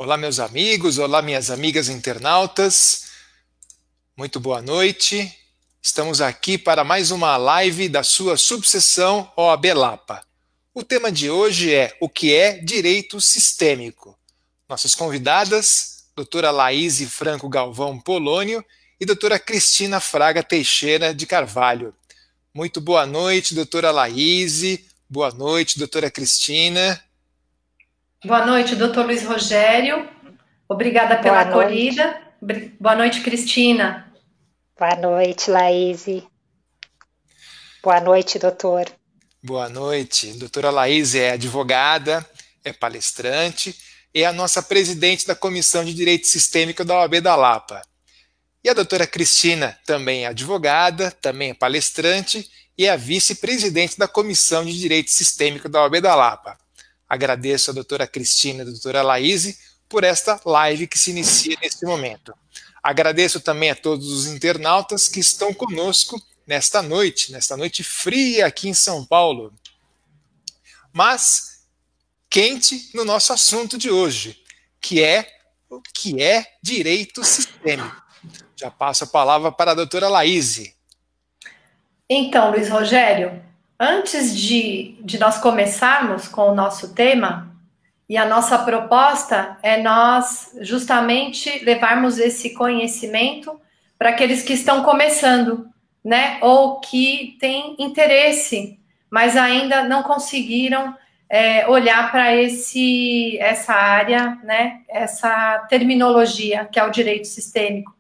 Olá, meus amigos, olá, minhas amigas internautas, muito boa noite. Estamos aqui para mais uma live da sua subseção OAB Lapa. O tema de hoje é o que é direito sistêmico. Nossas convidadas, doutora Laíse Franco Galvão Polônio e doutora Cristina Fraga Teixeira de Carvalho. Muito boa noite, doutora Laíse, boa noite, doutora Cristina. Boa noite, doutor Luiz Rogério. Obrigada pela acolhida. Boa noite, Cristina. Boa noite, Laíse. Boa noite, doutor. Boa noite. Doutora Laíse é advogada, é palestrante e é a nossa presidente da Comissão de Direito Sistêmico da OAB da Lapa. E a doutora Cristina também é advogada, também é palestrante e é a vice-presidente da Comissão de Direito Sistêmico da OAB da Lapa. Agradeço a doutora Cristina e a doutora Laíse por esta live que se inicia neste momento. Agradeço também a todos os internautas que estão conosco nesta noite fria aqui em São Paulo. Mas quente no nosso assunto de hoje, que é o que é direito sistêmico. Já passo a palavra para a doutora Laíse. Então, Luiz Rogério, antes de nós começarmos com o nosso tema, e a nossa proposta é nós justamente levarmos esse conhecimento para aqueles que estão começando, né? Ou que têm interesse, mas ainda não conseguiram olhar para essa área, né? Essa terminologia que é o direito sistêmico.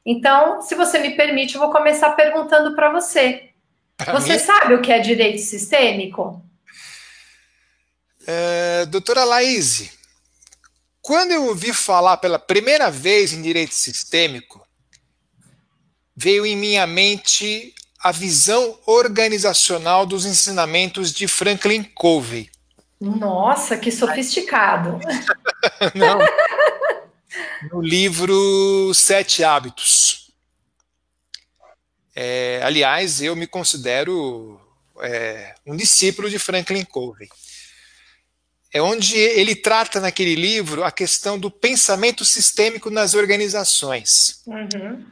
Então, se você me permite, eu vou começar perguntando para você. Você sabe o que é direito sistêmico? Doutora Laíse, quando eu ouvi falar pela primeira vez em direito sistêmico, veio em minha mente a visão organizacional dos ensinamentos de Franklin Covey. Nossa, que sofisticado! Não, no livro 7 Hábitos. Aliás, eu me considero um discípulo de Franklin Covey. É onde ele trata naquele livro a questão do pensamento sistêmico nas organizações. Uhum.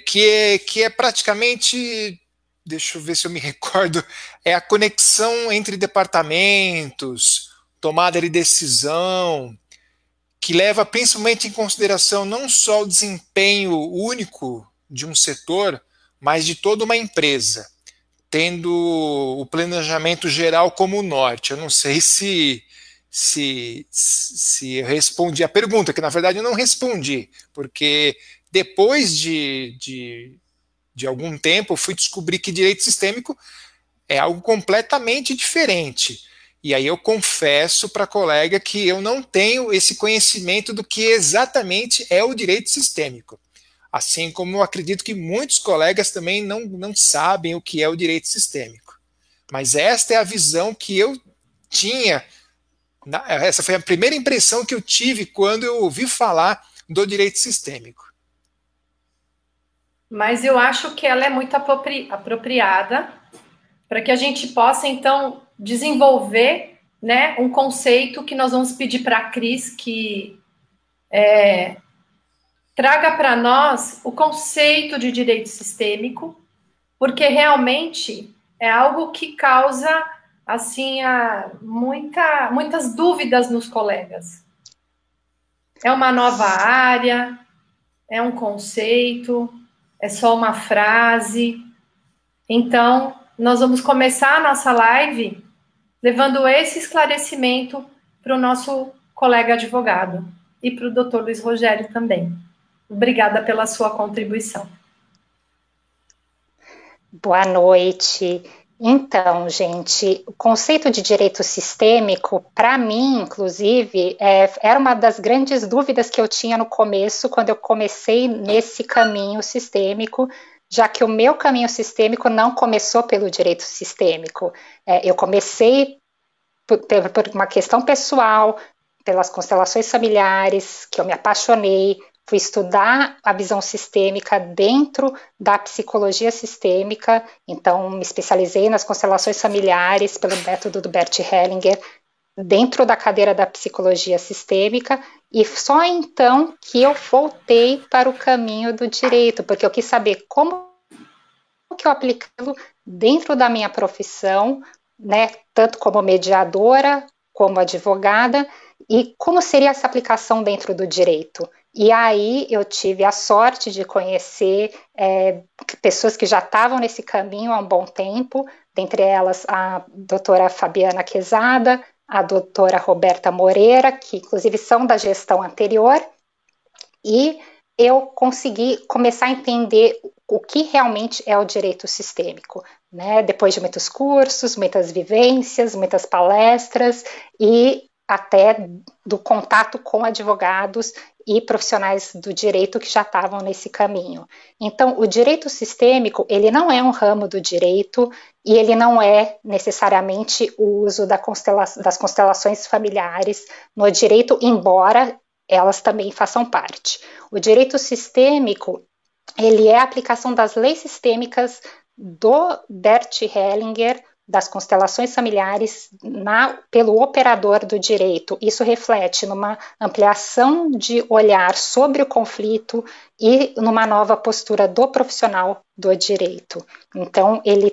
Que é praticamente, deixa eu ver se eu me recordo, é a conexão entre departamentos, tomada de decisão, que leva principalmente em consideração não só o desempenho único de um setor, mas de toda uma empresa, tendo o planejamento geral como norte. Eu não sei se eu respondi a pergunta, que na verdade eu não respondi, porque depois de algum tempo eu fui descobrir que direito sistêmico é algo completamente diferente. E aí eu confesso para a colega que eu não tenho esse conhecimento do que exatamente é o direito sistêmico. Assim como eu acredito que muitos colegas também não sabem o que é o direito sistêmico. Mas esta é a visão que eu tinha, essa foi a primeira impressão que eu tive quando eu ouvi falar do direito sistêmico. Mas eu acho que ela é muito apropriada para que a gente possa, então, desenvolver, né, um conceito que nós vamos pedir para a Cris que traga para nós o conceito de direito sistêmico, porque realmente é algo que causa assim muitas dúvidas nos colegas. É uma nova área, é um conceito, é só uma frase. Então, nós vamos começar a nossa live levando esse esclarecimento para o nosso colega advogado e para o doutor Luiz Rogério também. Obrigada pela sua contribuição. Boa noite. Então, gente, o conceito de direito sistêmico, para mim, inclusive, era uma das grandes dúvidas que eu tinha no começo, quando eu comecei nesse caminho sistêmico, já que o meu caminho sistêmico não começou pelo direito sistêmico. Eu comecei por uma questão pessoal, pelas constelações familiares, que eu me apaixonei, fui estudar a visão sistêmica dentro da psicologia sistêmica, então me especializei nas constelações familiares pelo método do Bert Hellinger, dentro da cadeira da psicologia sistêmica, E só então que eu voltei para o caminho do direito, porque eu quis saber como que eu aplicá-lo dentro da minha profissão, né, tanto como mediadora, como advogada, e como seria essa aplicação dentro do direito. E aí eu tive a sorte de conhecer pessoas que já estavam nesse caminho há um bom tempo, dentre elas a doutora Fabiana Quezada, a doutora Roberta Moreira, que inclusive são da gestão anterior, e eu consegui começar a entender o que realmente é o direito sistêmico, né? Depois de muitos cursos, muitas vivências, muitas palestras e até do contato com advogados e profissionais do direito que já estavam nesse caminho. Então, o direito sistêmico, ele não é um ramo do direito e ele não é necessariamente o uso das constelações familiares no direito, embora elas também façam parte. O direito sistêmico, ele é a aplicação das leis sistêmicas do Bert Hellinger, das constelações familiares, pelo operador do direito. Isso reflete numa ampliação de olhar sobre o conflito e numa nova postura do profissional do direito. Então, ele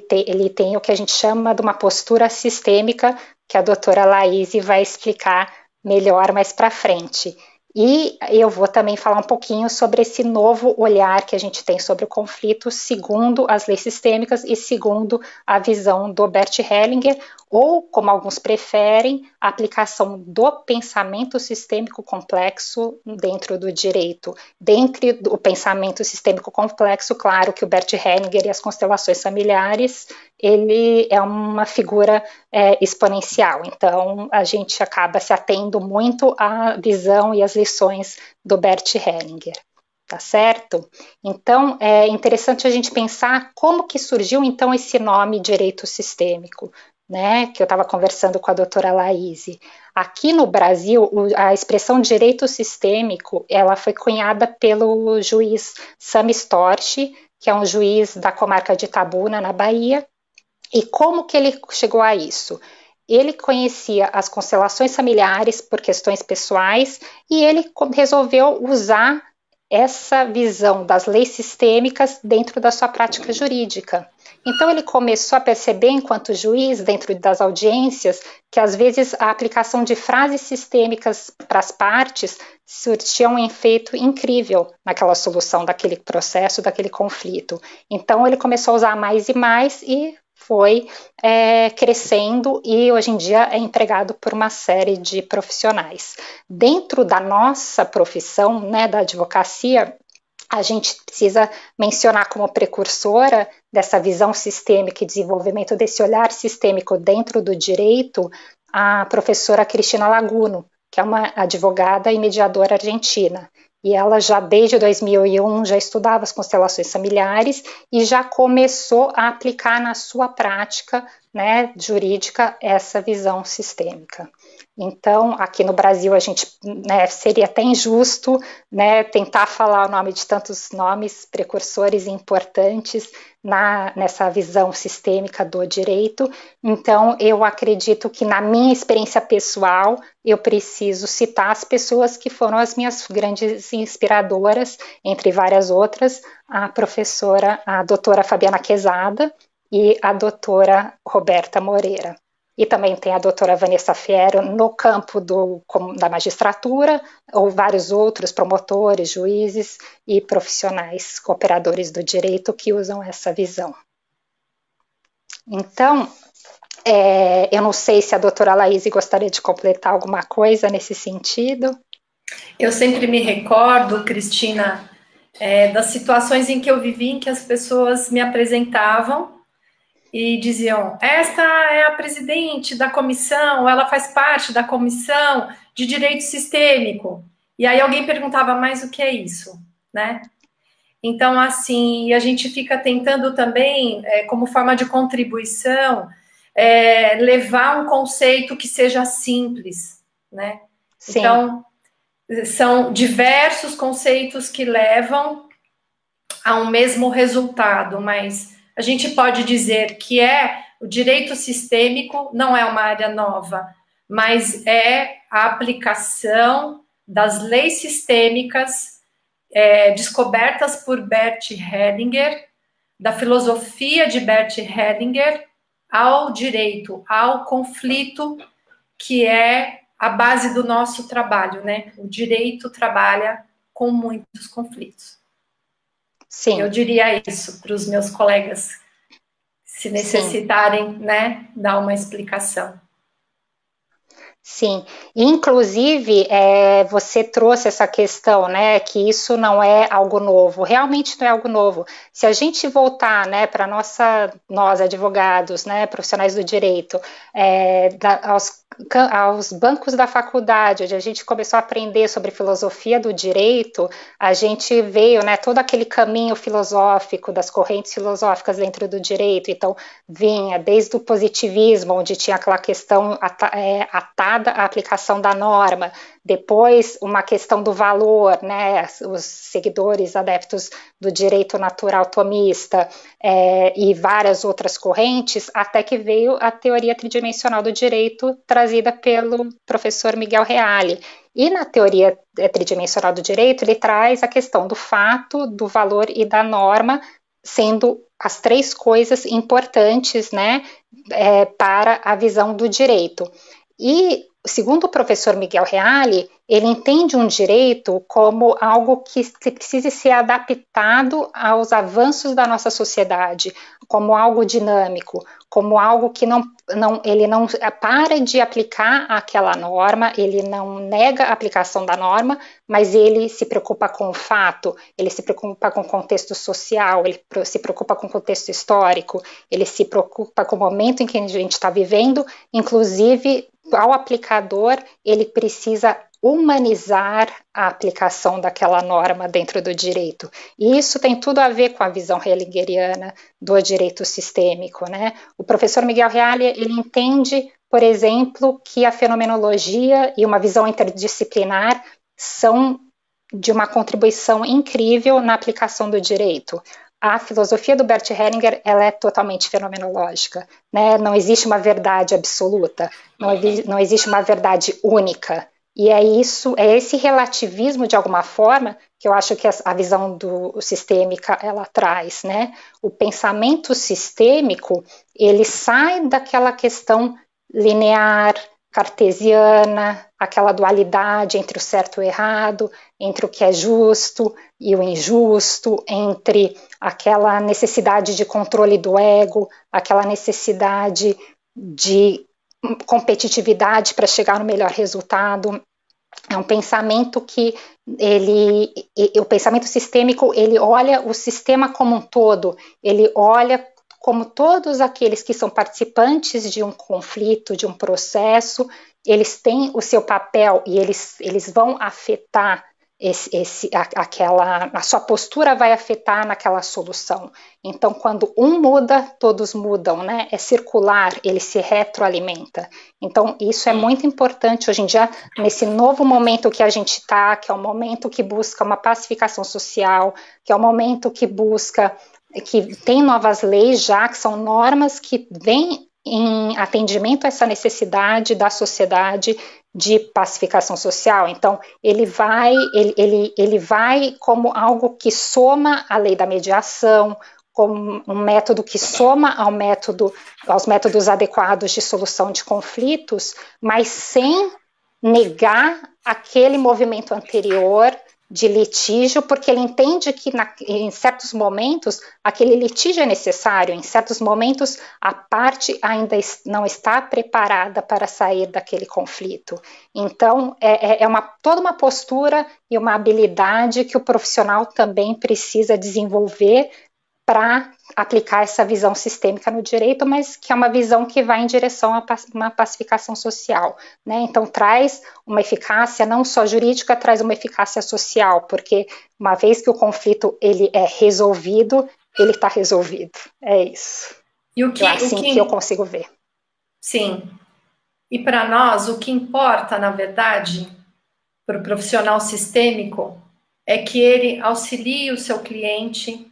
tem o que a gente chama de uma postura sistêmica, que a doutora Laís vai explicar melhor mais para frente. E eu vou também falar um pouquinho sobre esse novo olhar que a gente tem sobre o conflito, segundo as leis sistêmicas e segundo a visão do Bert Hellinger, ou, como alguns preferem, a aplicação do pensamento sistêmico complexo dentro do direito. Dentro do pensamento sistêmico complexo, claro que o Bert Hellinger e as constelações familiares, ele é uma figura exponencial, então a gente acaba se atendo muito à visão e às lições do Bert Hellinger, tá certo? Então é interessante a gente pensar como que surgiu então esse nome direito sistêmico, né, que eu estava conversando com a doutora Laís. Aqui no Brasil, a expressão direito sistêmico, ela foi cunhada pelo juiz Sami Storch, que é um juiz da comarca de Itabuna, na Bahia. E como que ele chegou a isso? Ele conhecia as constelações familiares por questões pessoais e ele resolveu usar essa visão das leis sistêmicas dentro da sua prática jurídica. Então ele começou a perceber, enquanto juiz, dentro das audiências, que às vezes a aplicação de frases sistêmicas para as partes surtia um efeito incrível naquela solução daquele processo, daquele conflito. Então ele começou a usar mais e mais e foi crescendo e hoje em dia é empregado por uma série de profissionais. Dentro da nossa profissão, né, da advocacia, a gente precisa mencionar como precursora dessa visão sistêmica e desenvolvimento desse olhar sistêmico dentro do direito, a professora Cristina Laguno, que é uma advogada e mediadora argentina. E ela já desde 2001 já estudava as constelações familiares e já começou a aplicar na sua prática, né, jurídica essa visão sistêmica. Então, aqui no Brasil, a gente, né, seria até injusto, né, tentar falar o nome de tantos nomes precursores importantes nessa visão sistêmica do direito. Então, eu acredito que na minha experiência pessoal, eu preciso citar as pessoas que foram as minhas grandes inspiradoras, entre várias outras, a doutora Fabiana Quezada e a doutora Roberta Moreira. E também tem a doutora Vanessa Fiero no campo da magistratura, ou vários outros promotores, juízes e profissionais, cooperadores do direito que usam essa visão. Então, eu não sei se a doutora Laís gostaria de completar alguma coisa nesse sentido. Eu sempre me recordo, Cristina, das situações em que eu vivi, em que as pessoas me apresentavam e diziam, esta é a presidente da comissão, ela faz parte da comissão de direito sistêmico. E aí alguém perguntava, mas o que é isso, né? Então, assim, a gente fica tentando também, como forma de contribuição, levar um conceito que seja simples, né? Sim. Então, são diversos conceitos que levam a um mesmo resultado, mas a gente pode dizer que o direito sistêmico não é uma área nova, mas é a aplicação das leis sistêmicas descobertas por Bert Hellinger, da filosofia de Bert Hellinger, ao direito, ao conflito, que é a base do nosso trabalho, né? O direito trabalha com muitos conflitos. Sim. Eu diria isso para os meus colegas, se necessitarem, né, dar uma explicação. Sim, inclusive você trouxe essa questão, né, que isso não é algo novo, realmente não é algo novo. Se a gente voltar, né, para nós advogados, né, profissionais do direito, aos bancos da faculdade, onde a gente começou a aprender sobre filosofia do direito, a gente veio, né, todo aquele caminho filosófico das correntes filosóficas dentro do direito. Então vinha desde o positivismo, onde tinha aquela questão atada à aplicação da norma, depois uma questão do valor, né, os seguidores adeptos do direito natural tomista e várias outras correntes, até que veio a teoria tridimensional do direito trazida pelo professor Miguel Reale. E na teoria tridimensional do direito ele traz a questão do fato, do valor e da norma, sendo as três coisas importantes, né, para a visão do direito. E, segundo o professor Miguel Reale, ele entende um direito como algo que precisa ser adaptado aos avanços da nossa sociedade, como algo dinâmico, como algo que ele não para de aplicar aquela norma, ele não nega a aplicação da norma, mas ele se preocupa com o fato, ele se preocupa com o contexto social, ele se preocupa com o contexto histórico, ele se preocupa com o momento em que a gente está vivendo, inclusive ao aplicador, ele precisa humanizar a aplicação daquela norma dentro do direito. E isso tem tudo a ver com a visão hellingeriana do direito sistêmico, né? O professor Miguel Reale, ele entende, por exemplo, que a fenomenologia e uma visão interdisciplinar são de uma contribuição incrível na aplicação do direito. A filosofia do Bert Hellinger, ela é totalmente fenomenológica, né? Não existe uma verdade absoluta, não existe uma verdade única. E é esse relativismo, de alguma forma, que eu acho que a visão sistêmica, ela traz, né? O pensamento sistêmico, ele sai daquela questão linear, cartesiana, aquela dualidade entre o certo e o errado, entre o que é justo e o injusto, entre aquela necessidade de controle do ego, aquela necessidade de competitividade para chegar no melhor resultado. É um pensamento que o pensamento sistêmico, ele olha o sistema como um todo, ele olha como todos aqueles que são participantes de um conflito, de um processo, eles têm o seu papel e eles vão afetar a sua postura vai afetar naquela solução. Então, quando um muda, todos mudam, né? É circular, ele se retroalimenta. Então, isso é muito importante hoje em dia, nesse novo momento que a gente está, que é um momento que busca uma pacificação social, que é um momento que tem novas leis já, que são normas que vêm em atendimento a essa necessidade da sociedade de pacificação social. Então, ele vai como algo que soma a lei da mediação, como um método que soma aos métodos adequados de solução de conflitos, mas sem negar aquele movimento anterior de litígio, porque ele entende que em certos momentos aquele litígio é necessário, em certos momentos a parte ainda não está preparada para sair daquele conflito. Então, toda uma postura e uma habilidade que o profissional também precisa desenvolver para aplicar essa visão sistêmica no direito, mas que é uma visão que vai em direção a uma pacificação social, né? Então traz uma eficácia não só jurídica, traz uma eficácia social, porque uma vez que o conflito ele é resolvido, ele está resolvido. É isso. E o que, que eu consigo ver. Sim. E para nós, o que importa, na verdade, para o profissional sistêmico, é que ele auxilie o seu cliente,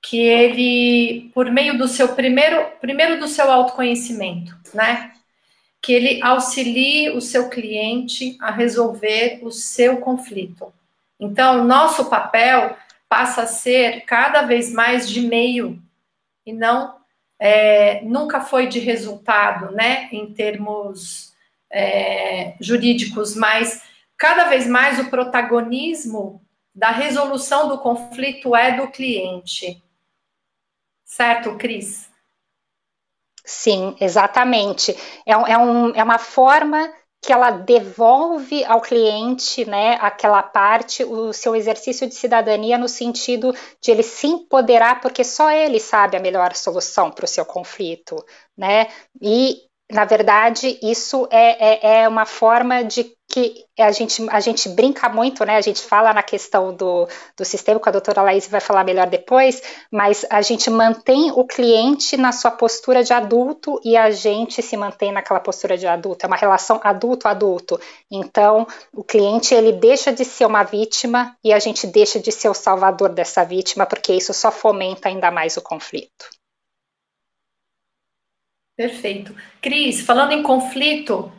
que ele, por meio do seu primeiro do seu autoconhecimento, né? que ele auxilie o seu cliente a resolver o seu conflito. Então, nosso papel passa a ser cada vez mais de meio e não nunca foi de resultado, né, em termos jurídicos, mas cada vez mais o protagonismo da resolução do conflito é do cliente. Certo, Cris? Sim, exatamente. É uma forma que ela devolve ao cliente, né, aquela parte, o seu exercício de cidadania no sentido de ele se empoderar, porque só ele sabe a melhor solução para o seu conflito, né? E, na verdade, isso é uma forma de que a gente brinca muito, né? A gente fala na questão do sistema, que a doutora Laís vai falar melhor depois, mas a gente mantém o cliente na sua postura de adulto e a gente se mantém naquela postura de adulto. É uma relação adulto-adulto. Então, o cliente, ele deixa de ser uma vítima e a gente deixa de ser o salvador dessa vítima, porque isso só fomenta ainda mais o conflito. Perfeito. Cris, falando em conflito,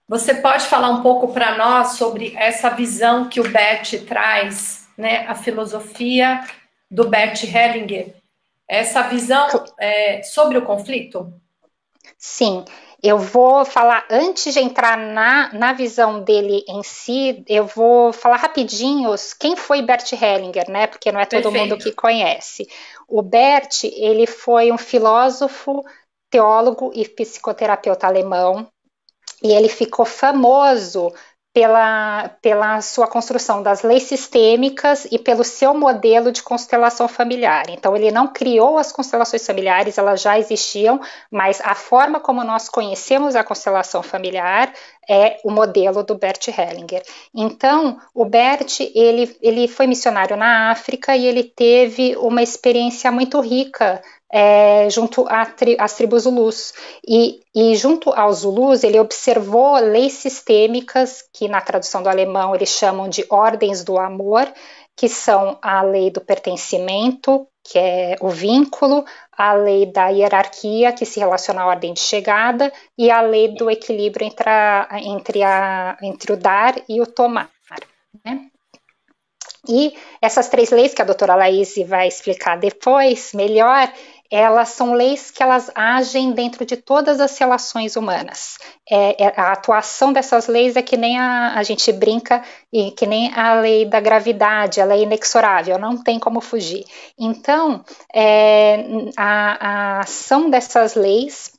você pode falar um pouco para nós sobre essa visão que o Bert traz, né? A filosofia do Bert Hellinger. Essa visão sobre o conflito? Sim, eu vou falar, antes de entrar na visão dele em si, eu vou falar rapidinho quem foi Bert Hellinger, né? Porque não é todo mundo que conhece. O Bert, ele foi um filósofo, teólogo e psicoterapeuta alemão, e ele ficou famoso pela sua construção das leis sistêmicas e pelo seu modelo de constelação familiar. Então, ele não criou as constelações familiares, elas já existiam, mas a forma como nós conhecemos a constelação familiar é o modelo do Bert Hellinger. Então, o Bert, ele foi missionário na África e ele teve uma experiência muito rica junto às tribos Zulus. E junto aos Zulus, ele observou leis sistêmicas, que na tradução do alemão eles chamam de ordens do amor, que são a lei do pertencimento, que é o vínculo, a lei da hierarquia, que se relaciona à ordem de chegada, e a lei do equilíbrio entre o dar e o tomar, né? E essas 3 leis, que a doutora Laís vai explicar depois melhor, elas são leis que elas agem dentro de todas as relações humanas. A atuação dessas leis é que nem a gente brinca, e que nem a lei da gravidade, ela é inexorável, não tem como fugir. Então, a ação dessas leis,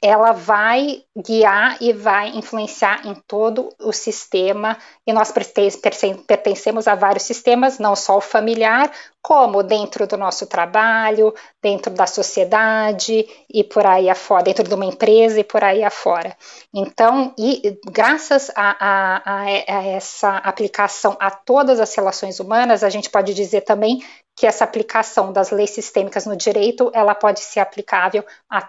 ela vai guiar e vai influenciar em todo o sistema, e nós pertencemos a vários sistemas, não só o familiar, como dentro do nosso trabalho, dentro da sociedade e por aí afora, dentro de uma empresa e por aí afora. Então, e graças a essa aplicação a todas as relações humanas, a gente pode dizer também que essa aplicação das leis sistêmicas no direito, ela pode ser aplicável a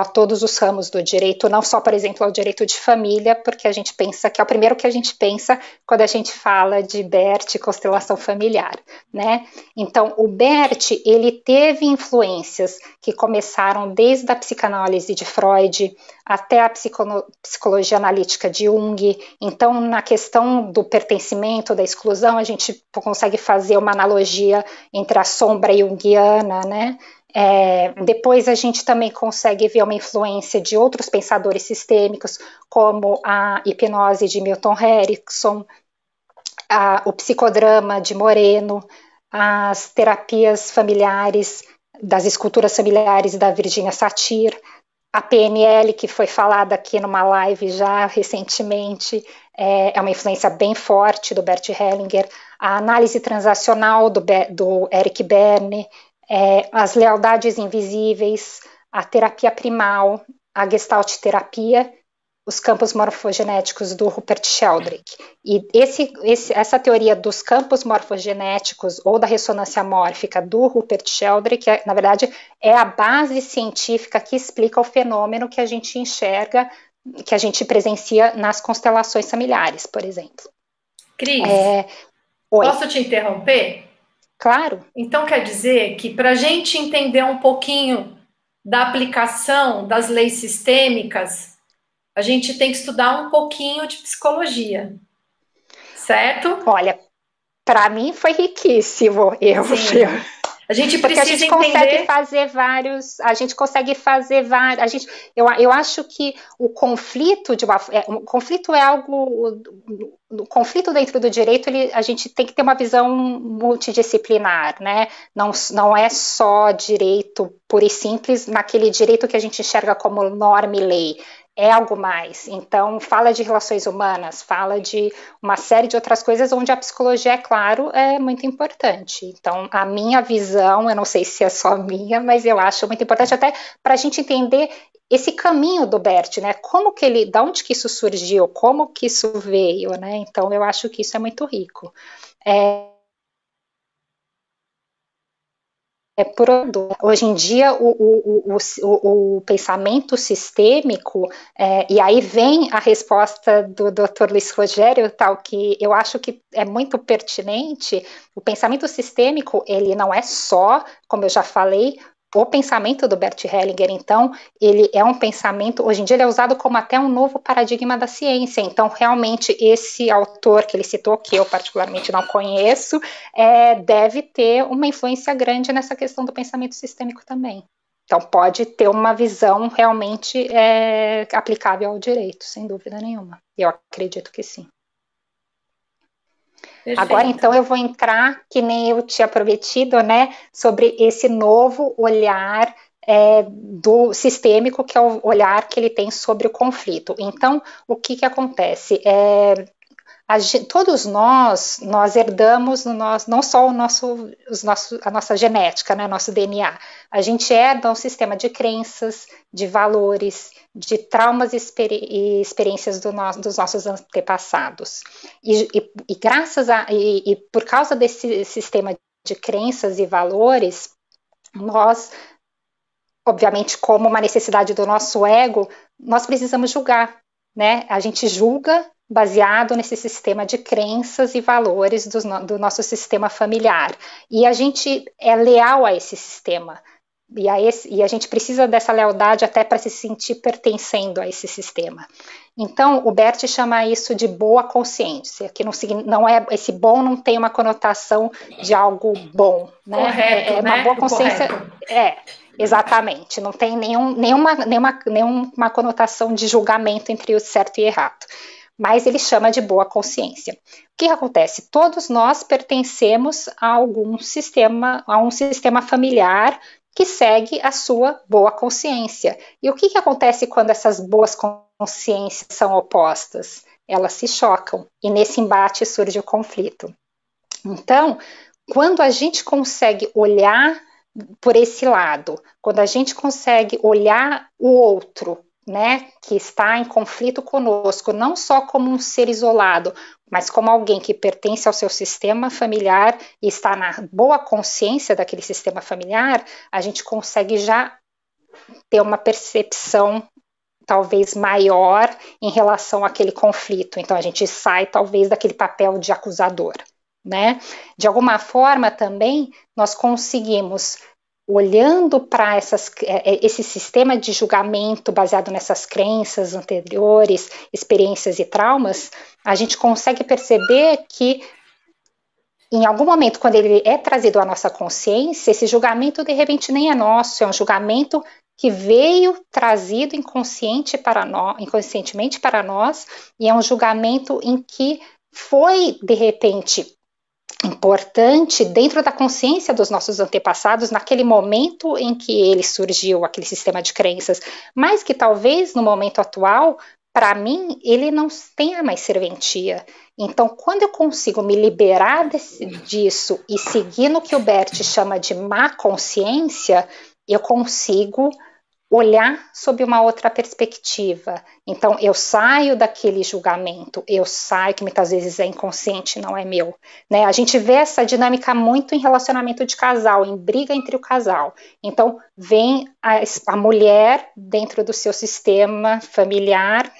todos os ramos do direito, não só, por exemplo, ao direito de família, porque a gente pensa que é o primeiro que a gente pensa quando a gente fala de Bert, constelação familiar, né? Então, o Bert, ele teve influências que começaram desde a psicanálise de Freud até a psicologia analítica de Jung. Então, na questão do pertencimento, da exclusão, a gente consegue fazer uma analogia entre a sombra junguiana, né? Depois a gente também consegue ver uma influência de outros pensadores sistêmicos, como a hipnose de Milton Erickson, o psicodrama de Moreno, as terapias familiares, das esculturas familiares da Virginia Satir, a PNL, que foi falada aqui numa live já recentemente, é uma influência bem forte do Bert Hellinger, a análise transacional do Eric Berne, as lealdades invisíveis, a terapia primal, a gestalt terapia, os campos morfogenéticos do Rupert Sheldrake. E essa teoria dos campos morfogenéticos ou da ressonância mórfica do Rupert Sheldrake, na verdade, é a base científica que explica o fenômeno que a gente enxerga, que a gente presencia nas constelações familiares, por exemplo. Cris, posso te interromper? Claro. Então quer dizer que para a gente entender um pouquinho da aplicação das leis sistêmicas, a gente tem que estudar um pouquinho de psicologia, certo? Olha, para mim foi riquíssimo. Sim. A gente porque precisa a gente entender... consegue fazer vários, eu acho que o conflito o conflito é algo, o conflito dentro do direito, a gente tem que ter uma visão multidisciplinar, né? Não é só direito puro e simples, naquele direito que a gente enxerga como norma e lei. É algo mais. Então, fala de relações humanas, fala de uma série de outras coisas onde a psicologia, é claro, é muito importante. Então, a minha visão, eu não sei se é só minha, mas eu acho muito importante até para a gente entender esse caminho do Bert, né? Como que ele, da onde que isso surgiu, como que isso veio, né? Então, eu acho que isso é muito rico. Hoje em dia, o pensamento sistêmico, e aí vem a resposta do Dr. Luiz Rogério, tal, que eu acho que é muito pertinente. O pensamento sistêmico, ele não é só, como eu já falei, o pensamento do Bert Hellinger. Então, ele é um pensamento, hoje em dia ele é usado como até um novo paradigma da ciência. Então, realmente, esse autor que ele citou, que eu particularmente não conheço, deve ter uma influência grande nessa questão do pensamento sistêmico também. Então, pode ter uma visão realmente aplicável ao direito, sem dúvida nenhuma. Eu acredito que sim. Perfeito. Agora, então, eu vou entrar, que nem eu tinha prometido, né, sobre esse novo olhar do sistêmico, que é o olhar que ele tem sobre o conflito. Então, o que acontece? Todos nós herdamos não só a nossa genética, né, nosso DNA. A gente herda um sistema de crenças, de valores, de traumas e experiências dos nossos antepassados. E por causa desse sistema de crenças e valores, nós, obviamente, como uma necessidade do nosso ego, nós precisamos julgar, né? A gente julga baseado nesse sistema de crenças e valores do nosso sistema familiar. E a gente é leal a esse sistema. E a gente precisa dessa lealdade até para se sentir pertencendo a esse sistema. Então, o Bert chama isso de boa consciência, que não é, esse bom não tem uma conotação de algo bom, né? Correto, uma né? boa consciência. Exatamente, não tem nenhuma conotação de julgamento entre o certo e errado. Mas ele chama de boa consciência. O que acontece? Todos nós pertencemos a um sistema familiar que segue a sua boa consciência. E o que acontece quando essas boas consciências são opostas? Elas se chocam, e nesse embate surge o conflito. Então, quando a gente consegue olhar por esse lado, quando a gente consegue olhar o outro, né, que está em conflito conosco, não só como um ser isolado, mas como alguém que pertence ao seu sistema familiar e está na boa consciência daquele sistema familiar, a gente consegue já ter uma percepção talvez maior em relação àquele conflito. Então a gente sai talvez daquele papel de acusador, né? De alguma forma também nós conseguimos, olhando para esse sistema de julgamento baseado nessas crenças anteriores, experiências e traumas, a gente consegue perceber que em algum momento, quando ele é trazido à nossa consciência, esse julgamento de repente nem é nosso, é um julgamento que veio trazido inconscientemente para nós, e é um julgamento em que foi, de repente, importante dentro da consciência dos nossos antepassados naquele momento em que ele surgiu, aquele sistema de crenças, mas que talvez no momento atual, para mim, ele não tenha mais serventia. Então, quando eu consigo me liberar disso e seguir no que o Bert chama de má consciência, eu consigo olhar sob uma outra perspectiva. Então, eu saio daquele julgamento, que muitas vezes é inconsciente, não é meu. Né? A gente vê essa dinâmica muito em relacionamento de casal, em briga entre o casal. Então, vem a mulher dentro do seu sistema familiar,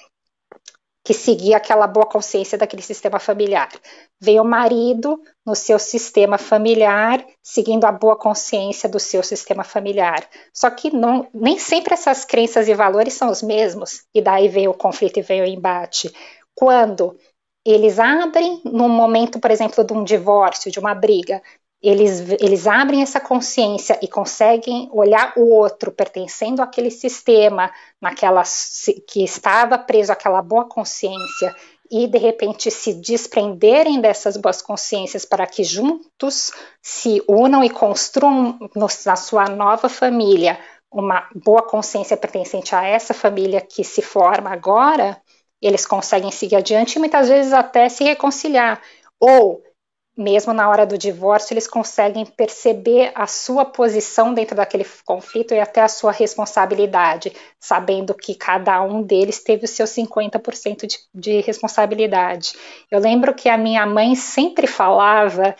que seguia aquela boa consciência daquele sistema familiar. Vem o marido no seu sistema familiar, seguindo a boa consciência do seu sistema familiar. Só que nem sempre essas crenças e valores são os mesmos, e daí vem o conflito e vem o embate. Quando eles abrem, no momento, por exemplo, de um divórcio, de uma briga, eles abrem essa consciência e conseguem olhar o outro pertencendo àquele sistema, que estava preso àquela boa consciência, e de repente se desprenderem dessas boas consciências para que juntos se unam e construam na sua nova família uma boa consciência pertencente a essa família que se forma agora, eles conseguem seguir adiante e muitas vezes até se reconciliar. Ou mesmo na hora do divórcio, eles conseguem perceber a sua posição dentro daquele conflito e até a sua responsabilidade, sabendo que cada um deles teve o seu 50% de responsabilidade. Eu lembro que a minha mãe sempre falava,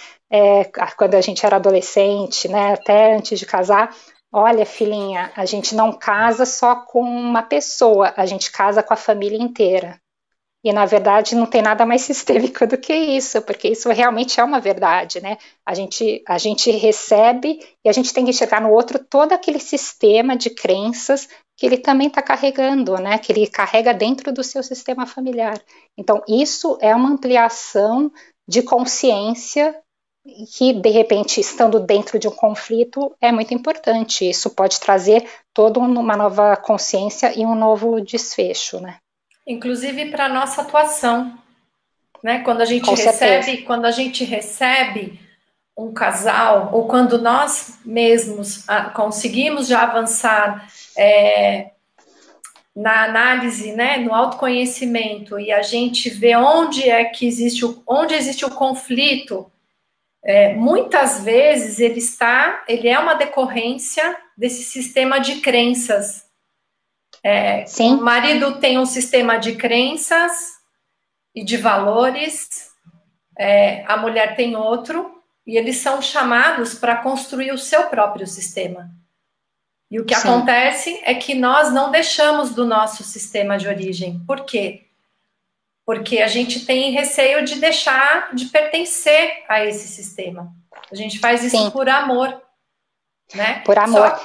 quando a gente era adolescente, né, até antes de casar, olha, filhinha, a gente não casa só com uma pessoa, a gente casa com a família inteira. E, na verdade, não tem nada mais sistêmico do que isso, porque isso realmente é uma verdade, né? A gente recebe e a gente tem que enxergar no outro todo aquele sistema de crenças que ele também está carregando, né? Que ele carrega dentro do seu sistema familiar. Então, isso é uma ampliação de consciência que, de repente, estando dentro de um conflito, é muito importante. Isso pode trazer toda uma nova consciência e um novo desfecho, né? Inclusive para a nossa atuação, né? Quando a gente recebe um casal, ou quando nós mesmos conseguimos já avançar na análise, né, no autoconhecimento, e a gente vê onde existe o conflito, muitas vezes ele é uma decorrência desse sistema de crenças. Sim. O marido tem um sistema de crenças e de valores, a mulher tem outro, e eles são chamados para construir o seu próprio sistema. E o que acontece é que nós não deixamos do nosso sistema de origem. Por quê? Porque a gente tem receio de deixar de pertencer a esse sistema. A gente faz isso por amor, né? Por amor.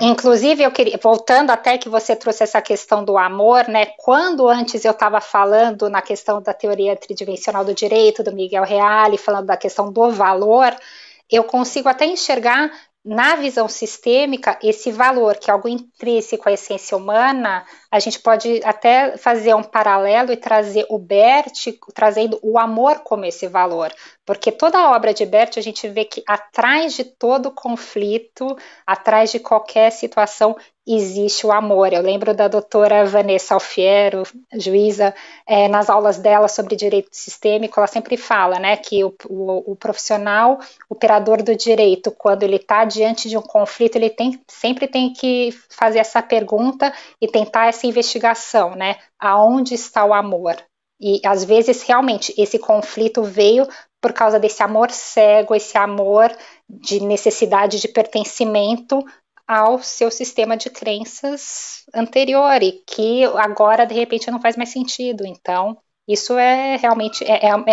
Inclusive, eu queria, voltando até que você trouxe essa questão do amor, né? Quando antes eu estava falando na questão da teoria tridimensional do direito, do Miguel Reale, falando da questão do valor, eu consigo até enxergar na visão sistêmica esse valor, que é algo intrínseco à essência humana. A gente pode até fazer um paralelo e trazer o Bert trazendo o amor como esse valor, porque toda a obra de Bert a gente vê que atrás de todo conflito, atrás de qualquer situação, existe o amor. Eu lembro da doutora Vanessa Alfiero, juíza, nas aulas dela sobre direito sistêmico, ela sempre fala, né, que o profissional, operador do direito, quando ele está diante de um conflito, ele sempre tem que fazer essa pergunta e tentar essa investigação, né, aonde está o amor? E às vezes realmente esse conflito veio por causa desse amor cego, esse amor de necessidade de pertencimento ao seu sistema de crenças anterior e que agora de repente não faz mais sentido. Então isso realmente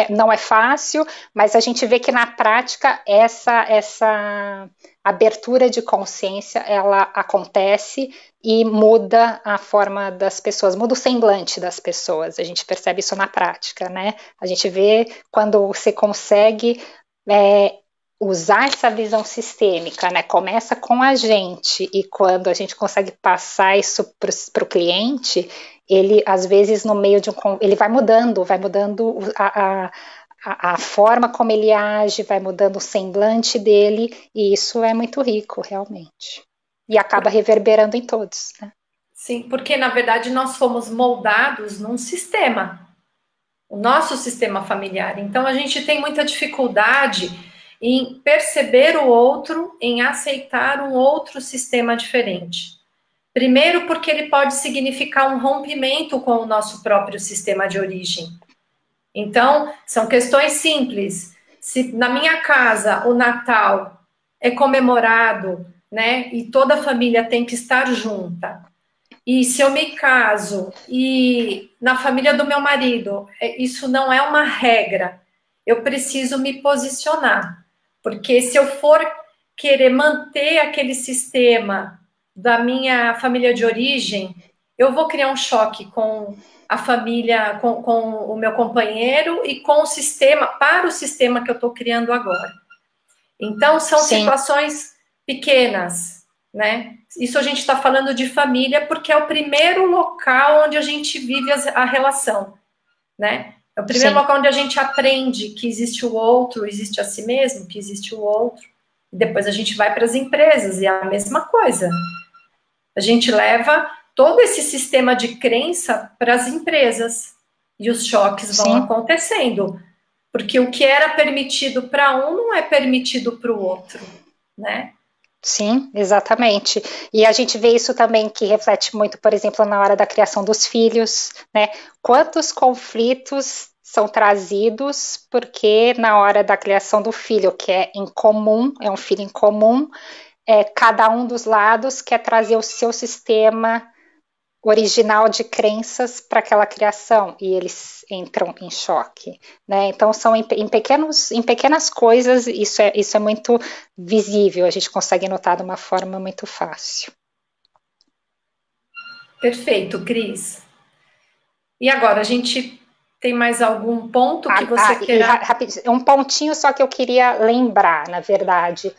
não é fácil, mas a gente vê que na prática essa abertura de consciência ela acontece e muda a forma das pessoas, muda o semblante das pessoas. A gente percebe isso na prática, né? A gente vê quando você consegue usar essa visão sistêmica, né? Começa com a gente, e quando a gente consegue passar isso para o cliente, ele às vezes no meio de ele vai mudando a forma como ele age, vai mudando o semblante dele, e isso é muito rico, realmente. E acaba reverberando em todos, né? Sim, porque na verdade nós fomos moldados num sistema, o nosso sistema familiar. Então a gente tem muita dificuldade em perceber o outro, em aceitar um outro sistema diferente. Primeiro, porque ele pode significar um rompimento com o nosso próprio sistema de origem. Então, são questões simples. Se na minha casa o Natal é comemorado, né, e toda a família tem que estar junta, e se eu me caso e na família do meu marido, isso não é uma regra, eu preciso me posicionar, porque se eu for querer manter aquele sistema da minha família de origem, eu vou criar um choque com a família, com o meu companheiro e com o sistema, para o sistema que eu estou criando agora. Então, são situações pequenas, né? Isso a gente está falando de família porque é o primeiro local onde a gente vive a relação, né? É o primeiro local onde a gente aprende que existe o outro, existe a si mesmo, que existe o outro. Depois a gente vai para as empresas e é a mesma coisa. A gente leva todo esse sistema de crença para as empresas e os choques vão acontecendo. Porque o que era permitido para um não é permitido para o outro, né? Sim, exatamente. E a gente vê isso também que reflete muito, por exemplo, na hora da criação dos filhos, né? Quantos conflitos são trazidos porque na hora da criação do filho, que é incomum, é um filho incomum, cada um dos lados quer trazer o seu sistema original de crenças para aquela criação e eles entram em choque, né? Então são em pequenas coisas, isso é muito visível, a gente consegue notar de uma forma muito fácil. Perfeito, Cris. E agora, a gente tem mais algum ponto que você queira... Um pontinho só que eu queria lembrar, na verdade,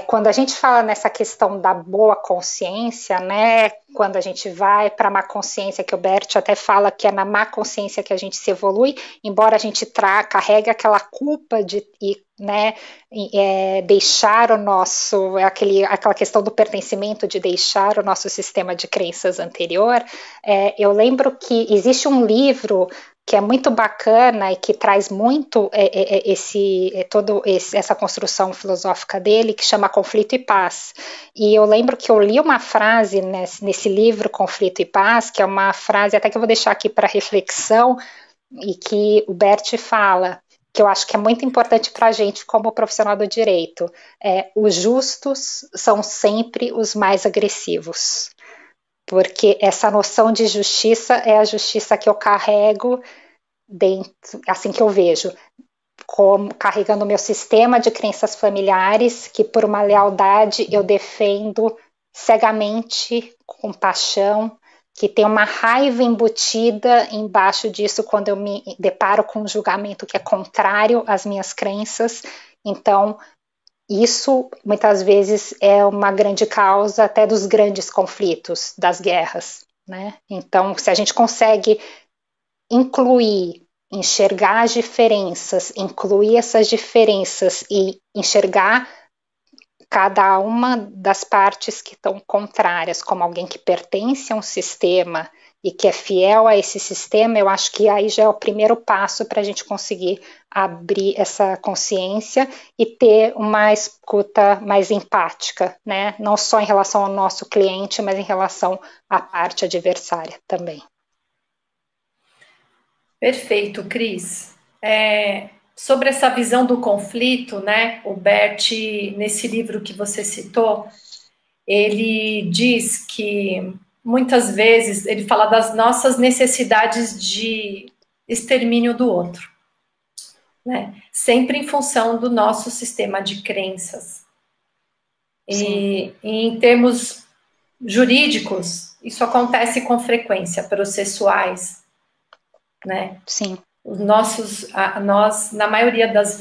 quando a gente fala nessa questão da boa consciência, né, quando a gente vai para a má consciência, que o Bert até fala que é na má consciência que a gente se evolui, embora a gente carregue aquela culpa de né, deixar o nosso, aquela questão do pertencimento, de deixar o nosso sistema de crenças anterior. Eu lembro que existe um livro que é muito bacana e que traz muito essa construção filosófica dele, que chama Conflito e Paz. E eu lembro que eu li uma frase nesse livro, Conflito e Paz, que é uma frase até que eu vou deixar aqui para reflexão, e que o Bert fala, que eu acho que é muito importante para a gente como profissional do direito. Os justos são sempre os mais agressivos. Porque essa noção de justiça é a justiça que eu carrego dentro, assim que eu vejo, carregando o meu sistema de crenças familiares, que por uma lealdade eu defendo cegamente, com paixão, que tem uma raiva embutida embaixo disso quando eu me deparo com um julgamento que é contrário às minhas crenças. Então, isso, muitas vezes, é uma grande causa até dos grandes conflitos, das guerras, né? Então, se a gente consegue enxergar as diferenças, incluir essas diferenças e enxergar cada uma das partes que estão contrárias como alguém que pertence a um sistema e que é fiel a esse sistema, eu acho que aí já é o primeiro passo para a gente conseguir abrir essa consciência e ter uma escuta mais empática, né? Não só em relação ao nosso cliente, mas em relação à parte adversária também. Perfeito, Cris. Sobre essa visão do conflito, né? O Bert, nesse livro que você citou, ele diz que muitas vezes ele fala das nossas necessidades de extermínio do outro, né? Sempre em função do nosso sistema de crenças. E em termos jurídicos, isso acontece com frequência, processuais, né? Sim. Nós, na maioria das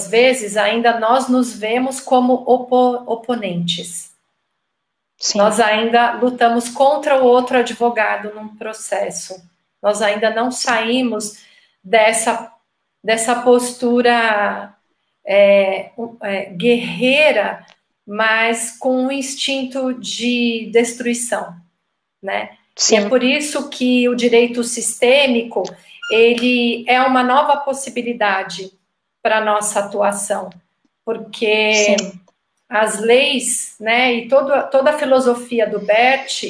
vezes, ainda nós nos vemos como oponentes. Sim. Nós ainda lutamos contra o outro advogado num processo. Nós ainda não saímos dessa postura guerreira, mas com um instinto de destruição, né? Sim. E é por isso que o direito sistêmico, ele é uma nova possibilidade para a nossa atuação, porque sim, as leis, né, e toda a filosofia do Bert,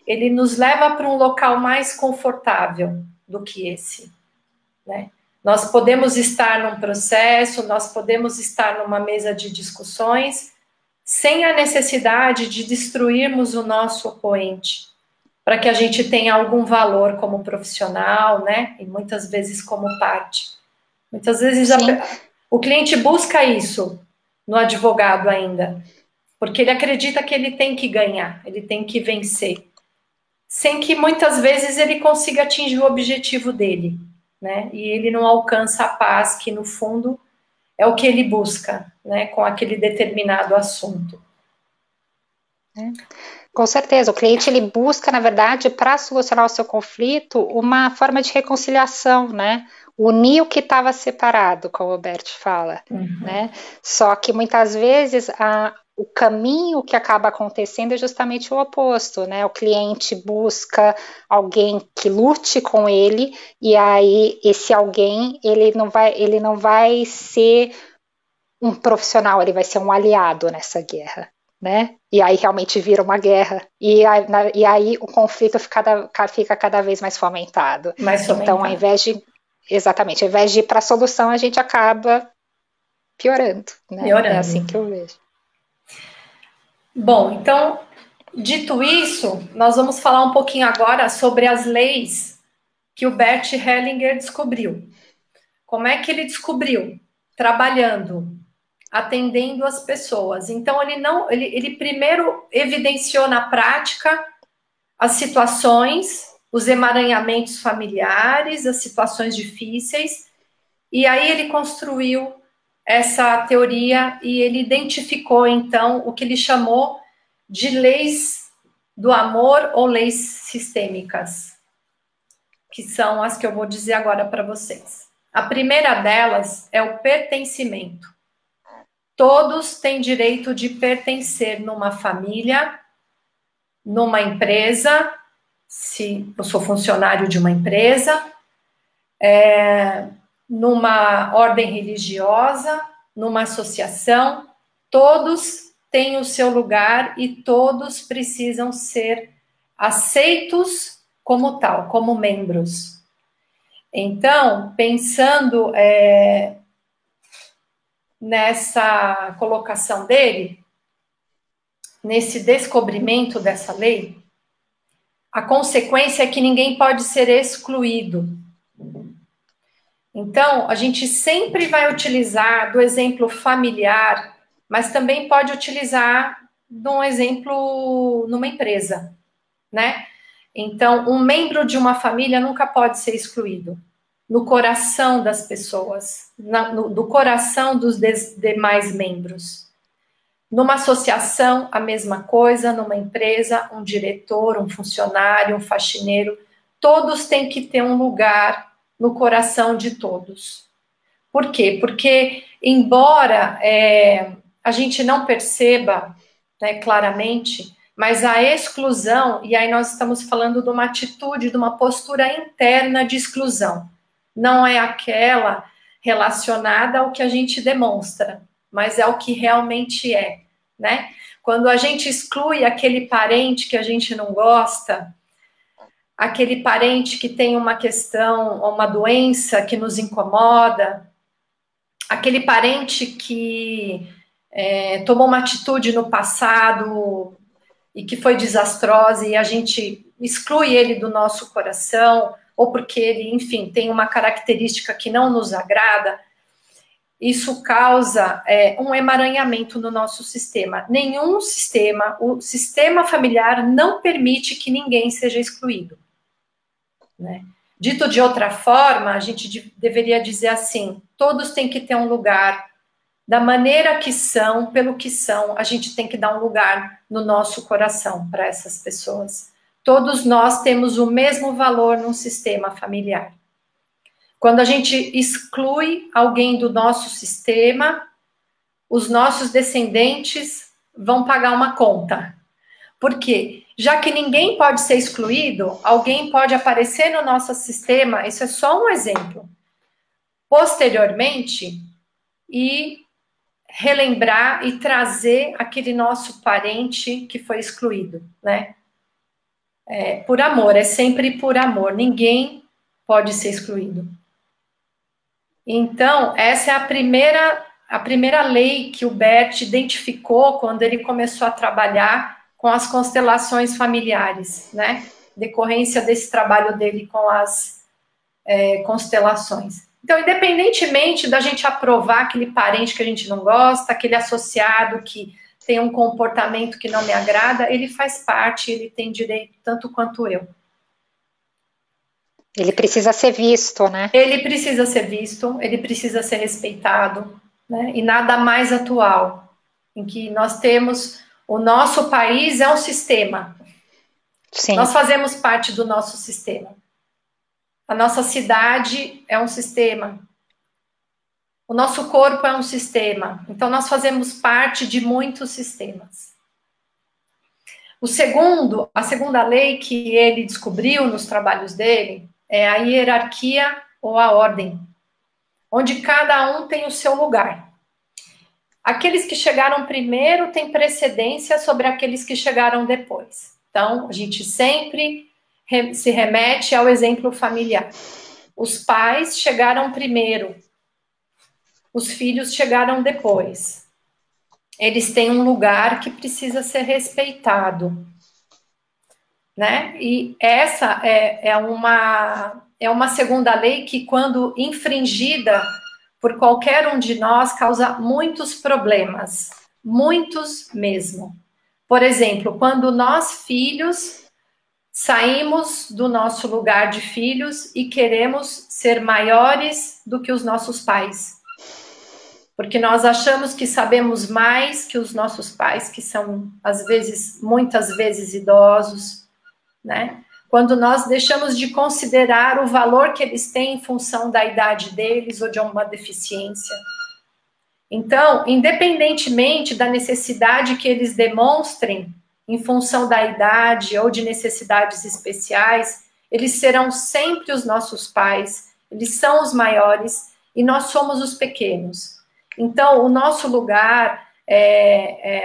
ele nos leva para um local mais confortável do que esse, né? Nós podemos estar num processo, nós podemos estar numa mesa de discussões, sem a necessidade de destruirmos o nosso oponente, para que a gente tenha algum valor como profissional, né? E muitas vezes como parte. Muitas vezes o cliente busca isso no advogado ainda, porque ele acredita que ele tem que ganhar, ele tem que vencer, sem que muitas vezes ele consiga atingir o objetivo dele, né? E ele não alcança a paz, que no fundo é o que ele busca, né? Com aquele determinado assunto. Com certeza, o cliente ele busca, na verdade, para solucionar o seu conflito, uma forma de reconciliação, né? Unir o que estava separado, como o Bert fala, né? Só que muitas vezes o caminho que acaba acontecendo é justamente o oposto, né? O cliente busca alguém que lute com ele, e aí esse alguém ele não vai ser um profissional, ele vai ser um aliado nessa guerra, né? E aí realmente vira uma guerra, e aí o conflito fica cada vez mais fomentado. Então, ao invés de ir para a solução, a gente acaba piorando, né? É assim que eu vejo. Bom, então, dito isso, nós vamos falar um pouquinho agora sobre as leis que o Bert Hellinger descobriu. Como é que ele descobriu? Trabalhando, atendendo as pessoas. Então, ele primeiro evidenciou na prática as situações, os emaranhamentos familiares, as situações difíceis, e aí ele construiu essa teoria e ele identificou, então, o que ele chamou de leis do amor ou leis sistêmicas, que são as que eu vou dizer agora para vocês. A primeira delas é o pertencimento. Todos têm direito de pertencer numa família, numa empresa, se eu sou funcionário de uma empresa, numa ordem religiosa, numa associação, todos têm o seu lugar e todos precisam ser aceitos como tal, como membros. Então, pensando nessa colocação dele, nesse descobrimento dessa lei, a consequência é que ninguém pode ser excluído. Então, a gente sempre vai utilizar do exemplo familiar, mas também pode utilizar de um exemplo numa empresa, né? Então, um membro de uma família nunca pode ser excluído no coração das pessoas, do coração dos demais membros. Numa associação, a mesma coisa, numa empresa, um diretor, um funcionário, um faxineiro, todos têm que ter um lugar no coração de todos. Por quê? Porque, embora a gente não perceba, né, claramente, mas a exclusão, e aí nós estamos falando de uma atitude, de uma postura interna de exclusão, não é aquela relacionada ao que a gente demonstra, mas é o que realmente é, né? Quando a gente exclui aquele parente que a gente não gosta, aquele parente que tem uma questão, uma doença que nos incomoda, aquele parente que tomou uma atitude no passado e que foi desastrosa e a gente exclui ele do nosso coração, ou porque ele, enfim, tem uma característica que não nos agrada, isso causa um emaranhamento no nosso sistema. Nenhum sistema, o sistema familiar não permite que ninguém seja excluído, né? Dito de outra forma, a gente deveria dizer assim, todos têm que ter um lugar, da maneira que são, pelo que são, a gente tem que dar um lugar no nosso coração para essas pessoas. Todos nós temos o mesmo valor num sistema familiar. Quando a gente exclui alguém do nosso sistema, os nossos descendentes vão pagar uma conta. Por quê? Já que ninguém pode ser excluído, alguém pode aparecer no nosso sistema, isso é só um exemplo, posteriormente, e relembrar e trazer aquele nosso parente que foi excluído, né? Por amor, é sempre por amor, ninguém pode ser excluído. Então, essa é a primeira lei que o Bert identificou quando ele começou a trabalhar com as constelações familiares, né? Decorrência desse trabalho dele com as constelações. Então, independentemente da gente aprovar aquele parente que a gente não gosta, aquele associado que tem um comportamento que não me agrada, ele faz parte, ele tem direito tanto quanto eu. Ele precisa ser visto, né? Ele precisa ser visto, ele precisa ser respeitado, né? E nada mais atual, em que nós temos, o nosso país é um sistema. Sim. Nós fazemos parte do nosso sistema. A nossa cidade é um sistema. O nosso corpo é um sistema. Então, nós fazemos parte de muitos sistemas. A segunda lei que ele descobriu nos trabalhos dele é a hierarquia ou a ordem, onde cada um tem o seu lugar. Aqueles que chegaram primeiro têm precedência sobre aqueles que chegaram depois. Então, a gente sempre se remete ao exemplo familiar. Os pais chegaram primeiro, os filhos chegaram depois. Eles têm um lugar que precisa ser respeitado, né? E essa é uma segunda lei que, quando infringida por qualquer um de nós, causa muitos problemas, muitos mesmo. Por exemplo, quando nós, filhos, saímos do nosso lugar de filhos e queremos ser maiores do que os nossos pais. Porque nós achamos que sabemos mais que os nossos pais, que são, às vezes, muitas vezes idosos, né? Quando nós deixamos de considerar o valor que eles têm em função da idade deles ou de uma deficiência. Então, independentemente da necessidade que eles demonstrem em função da idade ou de necessidades especiais, eles serão sempre os nossos pais, eles são os maiores e nós somos os pequenos. Então, o nosso lugar,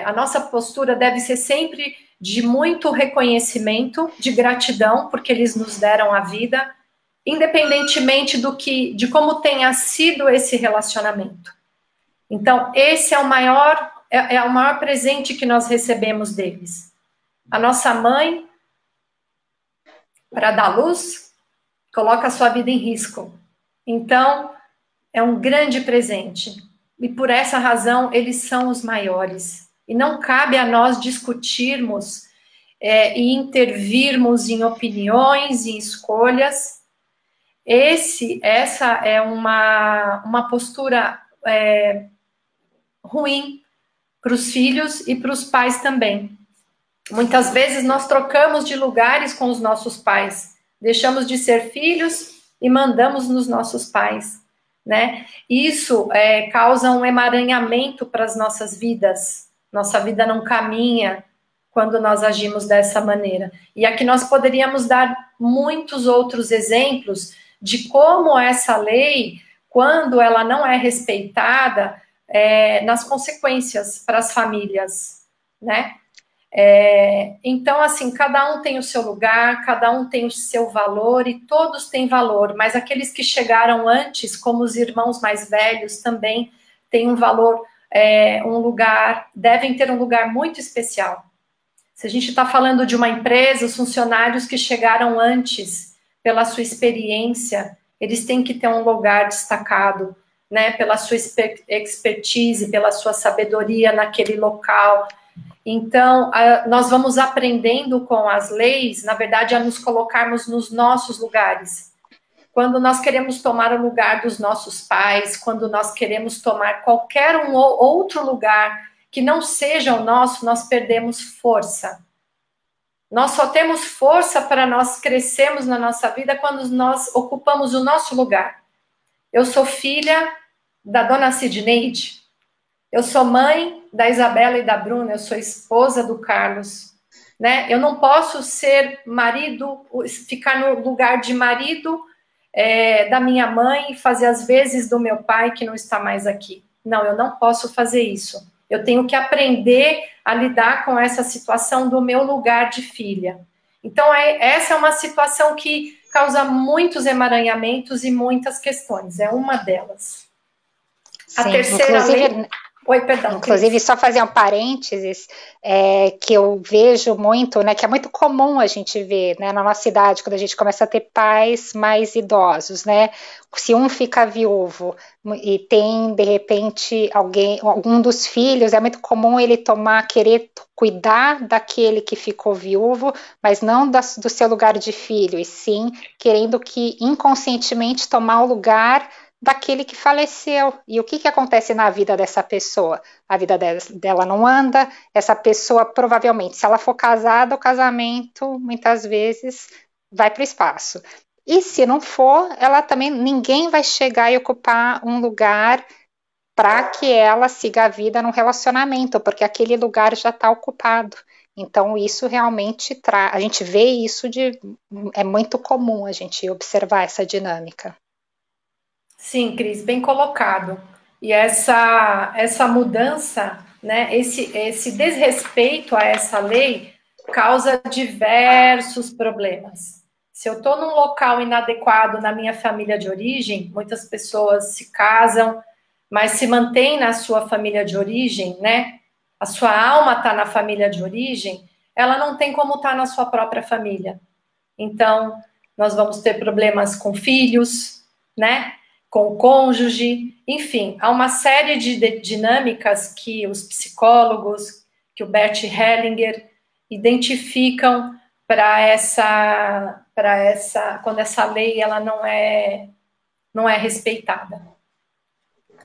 a nossa postura deve ser sempre de muito reconhecimento, de gratidão, porque eles nos deram a vida, independentemente de como tenha sido esse relacionamento. Então, esse é o maior presente que nós recebemos deles. A nossa mãe, para dar luz, coloca a sua vida em risco. Então, é um grande presente. E por essa razão, eles são os maiores. E não cabe a nós discutirmos e intervirmos em opiniões e escolhas. Essa é uma postura ruim para os filhos e para os pais também. Muitas vezes nós trocamos de lugares com os nossos pais, deixamos de ser filhos e mandamos nos nossos pais, né? Isso causa um emaranhamento para as nossas vidas. Nossa vida não caminha quando nós agimos dessa maneira. E aqui nós poderíamos dar muitos outros exemplos de como essa lei, quando ela não é respeitada, nas consequências para as famílias, né? Então, assim, cada um tem o seu lugar, cada um tem o seu valor e todos têm valor, mas aqueles que chegaram antes, como os irmãos mais velhos, também têm um valor, um lugar, devem ter um lugar muito especial. Se a gente está falando de uma empresa, os funcionários que chegaram antes, pela sua experiência, eles têm que ter um lugar destacado, né, pela sua expertise, pela sua sabedoria naquele local. Então, nós vamos aprendendo com as leis, na verdade, a nos colocarmos nos nossos lugares. Quando nós queremos tomar o lugar dos nossos pais, quando nós queremos tomar qualquer outro lugar que não seja o nosso, nós perdemos força. Nós só temos força para nós crescermos na nossa vida quando nós ocupamos o nosso lugar. Eu sou filha da dona Sidneide, eu sou mãe da Isabela e da Bruna, eu sou esposa do Carlos, né? Eu não posso ser marido, ficar no lugar de marido da minha mãe e fazer as vezes do meu pai que não está mais aqui. Não, eu não posso fazer isso. Eu tenho que aprender a lidar com essa situação do meu lugar de filha. Então, essa é uma situação que causa muitos emaranhamentos e muitas questões. É uma delas. Sim, a terceira lei... Oi, perdão. Inclusive, só fazer um parênteses, que eu vejo muito, né, que é muito comum a gente ver, né, na nossa cidade, quando a gente começa a ter pais mais idosos, né, se um fica viúvo e tem, de repente, algum dos filhos, é muito comum ele querer cuidar daquele que ficou viúvo, mas não do seu lugar de filho, e sim querendo que inconscientemente tomar o lugar daquele que faleceu. E o que acontece na vida dessa pessoa? A vida dela não anda, essa pessoa provavelmente, se ela for casada, o casamento muitas vezes vai para o espaço. E se não for, ela também, ninguém vai chegar e ocupar um lugar para que ela siga a vida num relacionamento, porque aquele lugar já está ocupado. Então, isso realmente a gente vê isso é muito comum a gente observar essa dinâmica. Sim, Cris, bem colocado. E essa mudança, né, esse desrespeito a essa lei causa diversos problemas. Se eu estou num local inadequado na minha família de origem, muitas pessoas se casam, mas se mantêm na sua família de origem, né? A sua alma está na família de origem, ela não tem como estar na sua própria família. Então, nós vamos ter problemas com filhos, né? Com o cônjuge, enfim, há uma série de dinâmicas que os psicólogos, que o Bert Hellinger identificam quando essa lei ela não é respeitada.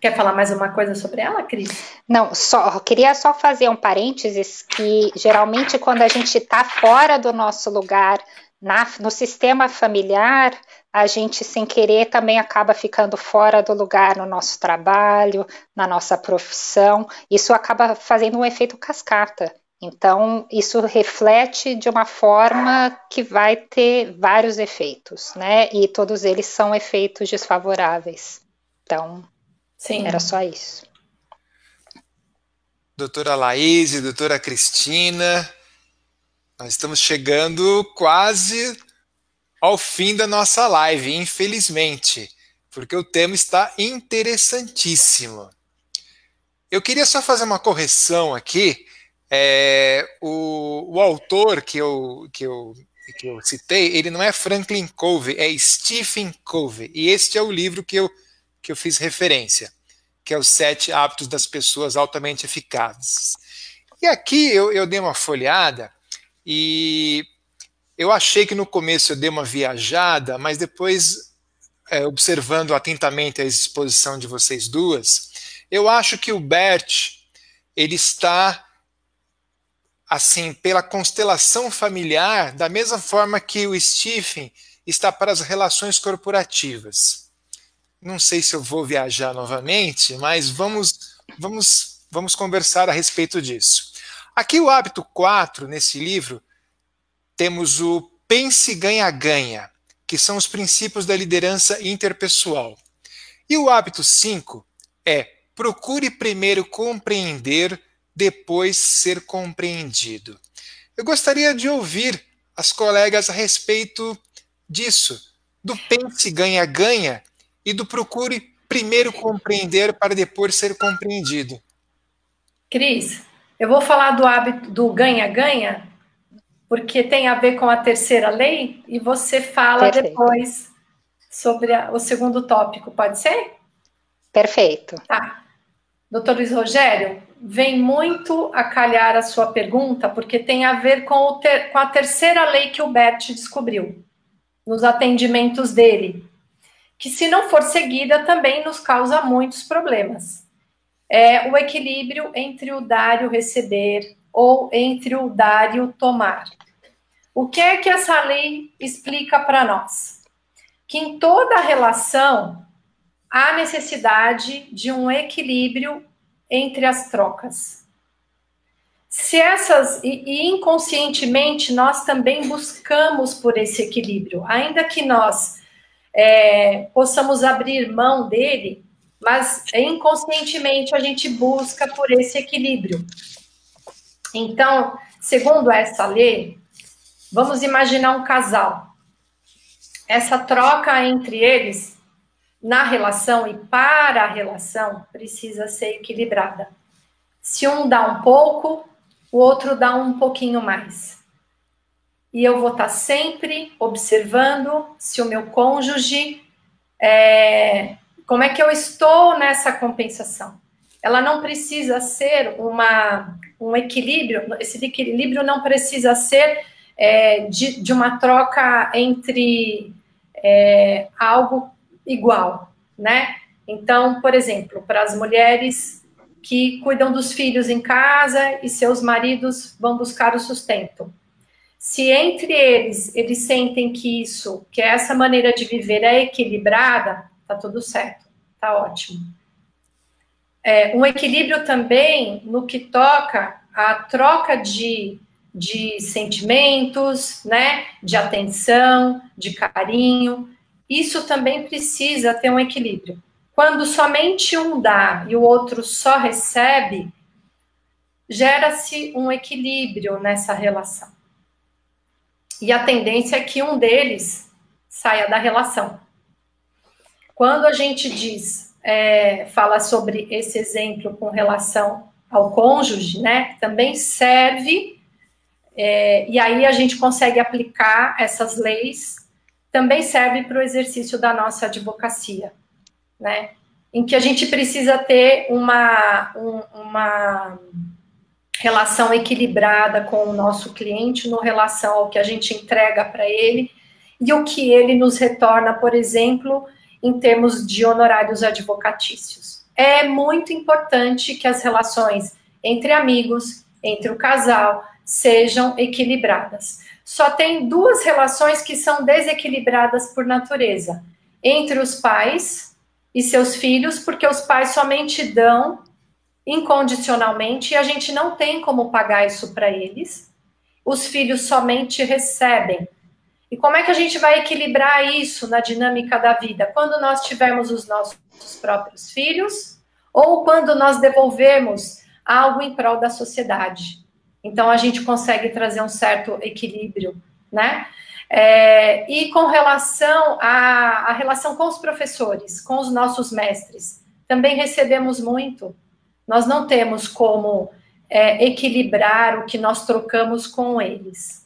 Quer falar mais uma coisa sobre ela, Cris? Não, queria só fazer um parênteses que geralmente quando a gente está fora do nosso lugar no sistema familiar, a gente sem querer também acaba ficando fora do lugar no nosso trabalho, na nossa profissão. Isso acaba fazendo um efeito cascata. Então, isso reflete de uma forma que vai ter vários efeitos, né? E todos eles são efeitos desfavoráveis. Então, sim, era só isso. Doutora Laís e doutora Cristina, nós estamos chegando quase ao fim da nossa live, infelizmente, porque o tema está interessantíssimo. Eu queria só fazer uma correção aqui. O autor que eu citei, ele não é Franklin Covey, é Stephen Covey. E este é o livro que eu fiz referência, que é Os 7 Hábitos das Pessoas Altamente Eficazes. E aqui eu dei uma folheada e eu achei que no começo eu dei uma viajada, mas depois, observando atentamente a exposição de vocês duas, eu acho que o Bert, ele está, assim, pela constelação familiar, da mesma forma que o Stephen está para as relações corporativas. Não sei se eu vou viajar novamente, mas vamos conversar a respeito disso. Aqui o hábito 4, nesse livro, temos o pense ganha-ganha, que são os princípios da liderança interpessoal. E o hábito 5 é procure primeiro compreender, depois ser compreendido. Eu gostaria de ouvir as colegas a respeito disso, do pense ganha-ganha e do procure primeiro compreender para depois ser compreendido. Cris, eu vou falar do hábito do ganha-ganha, porque tem a ver com a terceira lei, e você fala depois sobre o segundo tópico, pode ser? Perfeito. Tá. Doutor Luiz Rogério, vem muito a calhar a sua pergunta, porque tem a ver com a terceira lei que o Bert descobriu, nos atendimentos dele, que se não for seguida também nos causa muitos problemas. É o equilíbrio entre o dar e o receber, ou entre o dar e o tomar. O que é que essa lei explica para nós? Que em toda relação há necessidade de um equilíbrio entre as trocas. E inconscientemente nós também buscamos por esse equilíbrio, ainda que nós possamos abrir mão dele, mas inconscientemente a gente busca por esse equilíbrio. Então, segundo essa lei, vamos imaginar um casal. Essa troca entre eles, na relação e para a relação, precisa ser equilibrada. Se um dá um pouco, o outro dá um pouquinho mais. E eu vou estar sempre observando se o meu cônjuge, como é que eu estou nessa compensação. Ela não precisa ser um equilíbrio, esse equilíbrio não precisa ser de uma troca entre algo igual, né? Então, por exemplo, para as mulheres que cuidam dos filhos em casa e seus maridos vão buscar o sustento. Se entre eles sentem que essa maneira de viver é equilibrada, tá tudo certo, tá ótimo. Um equilíbrio também no que toca a troca de sentimentos, né, de atenção, de carinho, isso também precisa ter um equilíbrio. Quando somente um dá e o outro só recebe, gera-se um equilíbrio nessa relação. E a tendência é que um deles saia da relação. Quando a gente fala sobre esse exemplo com relação ao cônjuge, né, também serve, e aí a gente consegue aplicar essas leis, também serve para o exercício da nossa advocacia, né, em que a gente precisa ter uma relação equilibrada com o nosso cliente, no relação ao que a gente entrega para ele e o que ele nos retorna, por exemplo, em termos de honorários advocatícios. É muito importante que as relações entre amigos, entre o casal, sejam equilibradas. Só tem duas relações que são desequilibradas por natureza, entre os pais e seus filhos, porque os pais somente dão incondicionalmente e a gente não tem como pagar isso para eles. Os filhos somente recebem. E como é que a gente vai equilibrar isso na dinâmica da vida? Quando nós tivermos os nossos próprios filhos ou quando nós devolvermos algo em prol da sociedade. Então, a gente consegue trazer um certo equilíbrio, né? E com relação à relação com os professores, com os nossos mestres, também recebemos muito. Nós não temos como equilibrar o que nós trocamos com eles.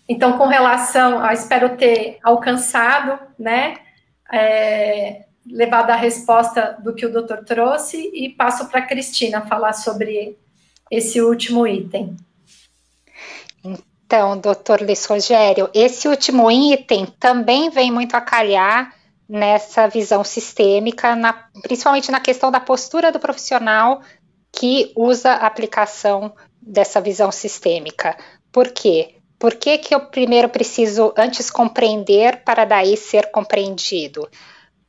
Então, com relação, espero ter alcançado, né, levado a resposta do que o doutor trouxe e passo para a Cristina falar sobre esse último item. Então, doutor Luiz Rogério, esse último item também vem muito a calhar nessa visão sistêmica, principalmente na questão da postura do profissional que usa a aplicação dessa visão sistêmica. Por quê? Por que eu primeiro preciso antes compreender para daí ser compreendido?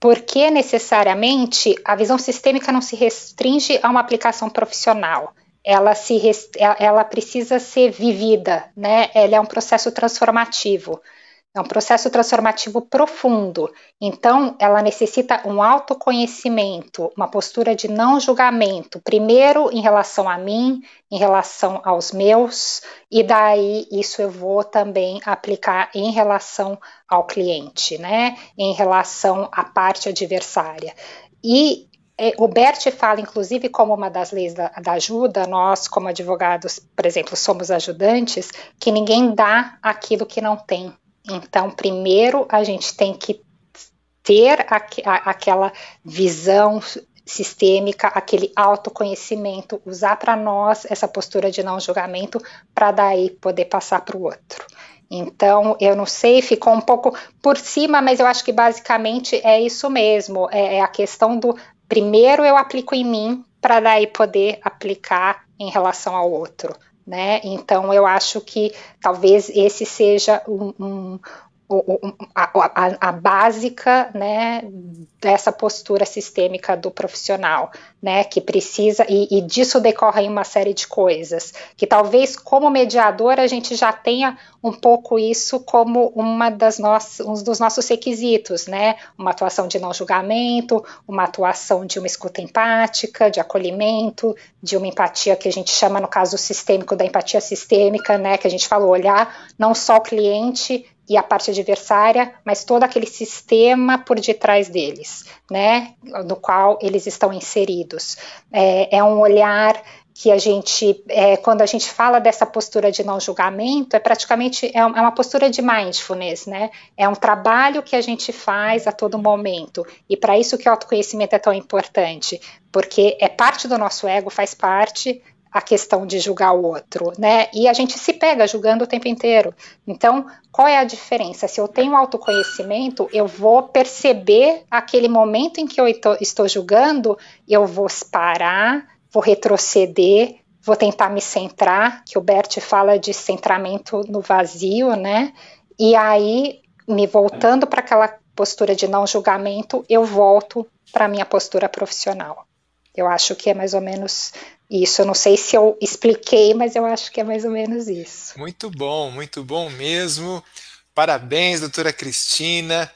Porque necessariamente a visão sistêmica não se restringe a uma aplicação profissional. Ela precisa ser vivida, né? Ela é um processo transformativo. É um processo transformativo profundo. Então, ela necessita um autoconhecimento, uma postura de não julgamento, primeiro em relação a mim, em relação aos meus, e daí isso eu vou também aplicar em relação ao cliente, né? Em relação à parte adversária. E o Bert fala, inclusive, como uma das leis da ajuda, nós, como advogados, por exemplo, somos ajudantes, que ninguém dá aquilo que não tem. Então, primeiro, a gente tem que ter aquela visão sistêmica, aquele autoconhecimento, usar para nós essa postura de não julgamento, para daí poder passar para o outro. Então, eu não sei, ficou um pouco por cima, mas eu acho que basicamente é isso mesmo, é a questão do primeiro eu aplico em mim, para daí poder aplicar em relação ao outro. Né? Então, eu acho que talvez esse seja a básica, né, dessa postura sistêmica do profissional, né, que precisa, e disso decorre uma série de coisas, que talvez como mediador a gente já tenha um pouco isso como um dos nossos requisitos, né, uma atuação de não julgamento, uma atuação de uma escuta empática, de acolhimento, de uma empatia que a gente chama no caso sistêmico da empatia sistêmica, né, que a gente falou, olhar não só o cliente e a parte adversária, mas todo aquele sistema por detrás deles, né, no qual eles estão inseridos. É um olhar que a gente, quando a gente fala dessa postura de não julgamento, praticamente uma postura de mindfulness, né? É um trabalho que a gente faz a todo momento, e para isso que o autoconhecimento é tão importante, porque é parte do nosso ego, faz parte a questão de julgar o outro, né? E a gente se pega julgando o tempo inteiro. Então, qual é a diferença? Se eu tenho autoconhecimento, eu vou perceber aquele momento em que eu estou julgando, eu vou parar, vou retroceder, vou tentar me centrar, que o Bert fala de centramento no vazio, né? E aí, me voltando para aquela postura de não julgamento, eu volto para a minha postura profissional. Eu acho que é mais ou menos isso. Eu não sei se eu expliquei, mas eu acho que é mais ou menos isso. Muito bom mesmo. Parabéns, doutora Cristina.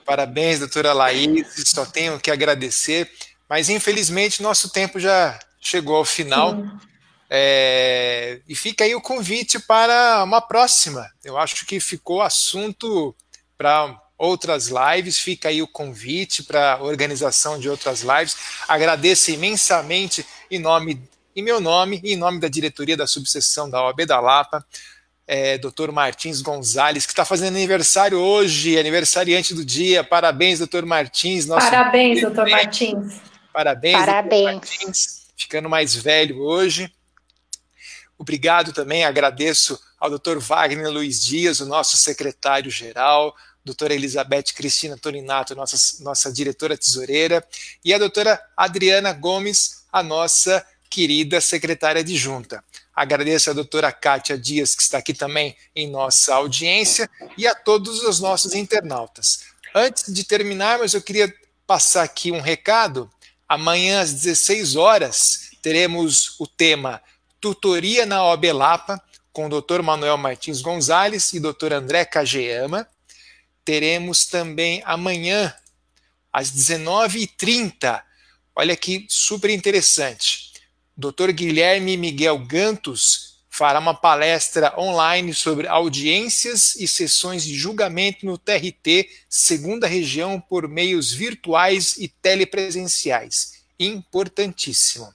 Parabéns, doutora Laís. Só tenho que agradecer. Mas, infelizmente, nosso tempo já chegou ao final. E fica aí o convite para uma próxima. Eu acho que ficou assunto para outras lives. Fica aí o convite para a organização de outras lives. Agradeço imensamente em meu nome e em nome da diretoria da subseção da OAB da Lapa, Dr. Martins Gonzalez, que está fazendo aniversário hoje, aniversariante do dia. Parabéns, Dr. Martins. Parabéns, Dr. Martins. Parabéns, Dr. Martins, ficando mais velho hoje. Obrigado também, agradeço ao Dr. Wagner Luiz Dias, o nosso secretário-geral, doutora Elizabeth Cristina Torinato, nossa diretora tesoureira, e a doutora Adriana Gomes, a nossa querida secretária adjunta. Agradeço a doutora Kátia Dias, que está aqui também em nossa audiência, e a todos os nossos internautas. Antes de terminarmos, eu queria passar aqui um recado. Amanhã, às 16 horas, teremos o tema Tutoria na OAB Lapa, com o Dr. Manuel Martins Gonzalez e Dr. André Kageyama. Teremos também amanhã, às 19h30, olha que super interessante, Dr. Guilherme Miguel Gantos fará uma palestra online sobre audiências e sessões de julgamento no TRT, segunda região, por meios virtuais e telepresenciais. Importantíssimo.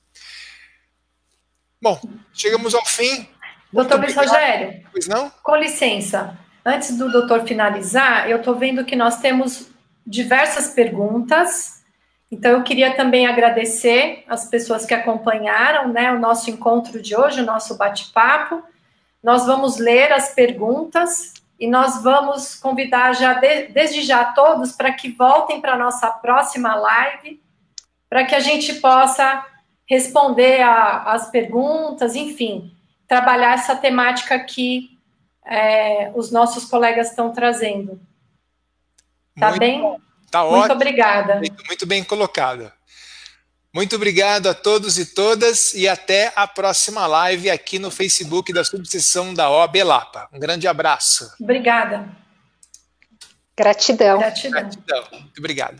Bom, chegamos ao fim. Doutor Luiz Rogério, pois não? Com licença, antes do doutor finalizar, eu estou vendo que nós temos diversas perguntas, então eu queria também agradecer as pessoas que acompanharam, né, o nosso encontro de hoje, o nosso bate-papo. Nós vamos ler as perguntas e nós vamos convidar desde já todos para que voltem para a nossa próxima live, para que a gente possa responder as perguntas, enfim, trabalhar essa temática que os nossos colegas estão trazendo. Tá bem? Tá ótimo. Muito obrigada. Muito bem colocado. Muito obrigado a todos e todas e até a próxima live aqui no Facebook da subseção da OAB Lapa. Um grande abraço. Obrigada. Gratidão. Gratidão. Muito obrigado.